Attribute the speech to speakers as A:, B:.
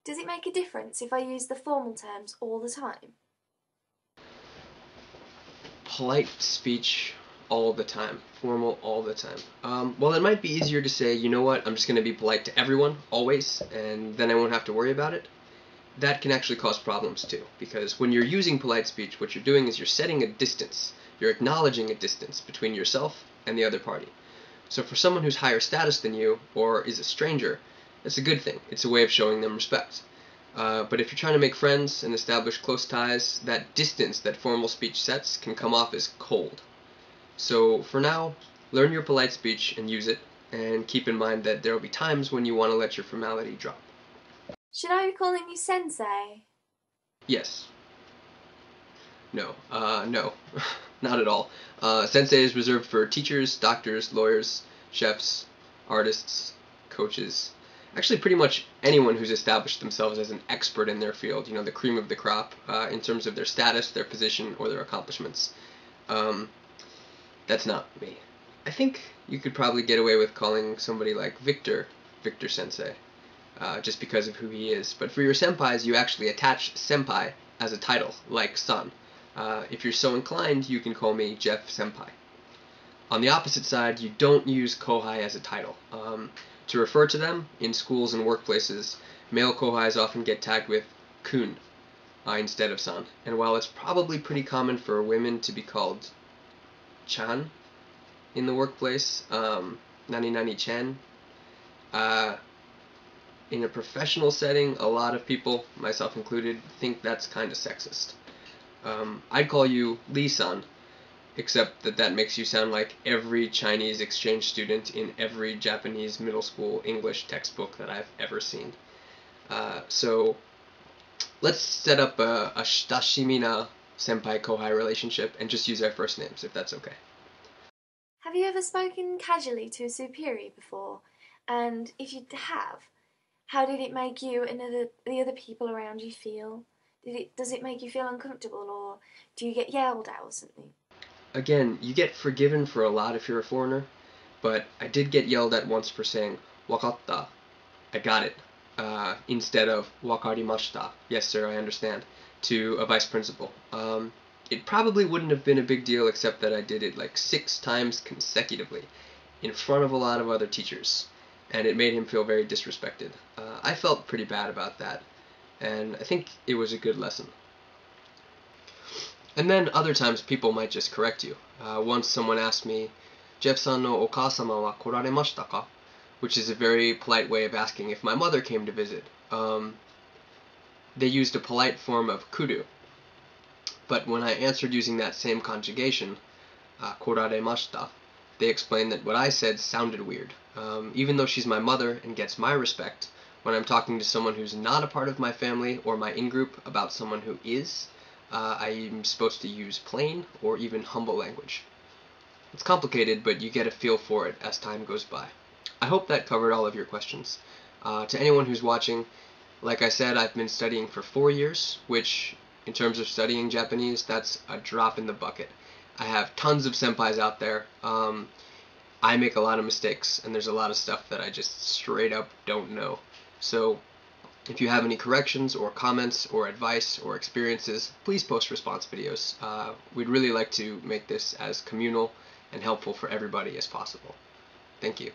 A: Does it make a difference if I use the formal terms all the time?
B: Polite speech all the time, formal all the time. Well, it might be easier to say, you know what, I'm just going to be polite to everyone, always, and then I won't have to worry about it. That can actually cause problems too, because when you're using polite speech, what you're doing is you're setting a distance. You're acknowledging a distance between yourself and the other party. So for someone who's higher status than you, or is a stranger, that's a good thing. It's a way of showing them respect. But if you're trying to make friends and establish close ties, that distance that formal speech sets can come off as cold. So for now, learn your polite speech and use it, and keep in mind that there will be times when you want to let your formality drop.
A: Should I be calling you sensei?
B: Yes. No. No. Not at all. Sensei is reserved for teachers, doctors, lawyers, chefs, artists, coaches. Actually, pretty much anyone who's established themselves as an expert in their field, you know, the cream of the crop, in terms of their status, their position, or their accomplishments. That's not me. I think you could probably get away with calling somebody like Victor Sensei, just because of who he is. But for your senpais, you actually attach senpai as a title, like san. If you're so inclined, you can call me Jeff Senpai. On the opposite side, you don't use Kouhai as a title. To refer to them, in schools and workplaces, male Kouhais often get tagged with kun instead of san. And while it's probably pretty common for women to be called chan in the workplace, nani nani chan, in a professional setting, a lot of people, myself included, think that's kind of sexist. I'd call you Leigh-san, except that makes you sound like every Chinese exchange student in every Japanese middle school English textbook that I've ever seen. So let's set up a shitashimi-na senpai-kohai relationship and just use our first names, if that's okay.
A: Have you ever spoken casually to a superior before? And if you have, how did it make you and the other people around you feel? Does it make you feel uncomfortable, or do you get yelled at or something?
B: Again, you get forgiven for a lot if you're a foreigner, but I did get yelled at once for saying "wakatta," I got it, instead of "wakarimashita," yes sir, I understand, to a vice principal. It probably wouldn't have been a big deal except that I did it like 6 times consecutively in front of a lot of other teachers, and it made him feel very disrespected. I felt pretty bad about that, and I think it was a good lesson. And then other times people might just correct you. Once someone asked me, "Jeff-san no okasama wa koraremashita ka?" which is a very polite way of asking if my mother came to visit. They used a polite form of kuru. But when I answered using that same conjugation, koraremashita, they explained that what I said sounded weird. Even though she's my mother and gets my respect, when I'm talking to someone who's not a part of my family or my in-group about someone who is, I'm supposed to use plain or even humble language. It's complicated, but you get a feel for it as time goes by. I hope that covered all of your questions. To anyone who's watching, like I said, I've been studying for 4 years, which, in terms of studying Japanese, that's a drop in the bucket. I have tons of senpais out there. I make a lot of mistakes, and there's a lot of stuff that I just straight up don't know. So if you have any corrections or comments or advice or experiences, please post response videos. We'd really like to make this as communal and helpful for everybody as possible. Thank you.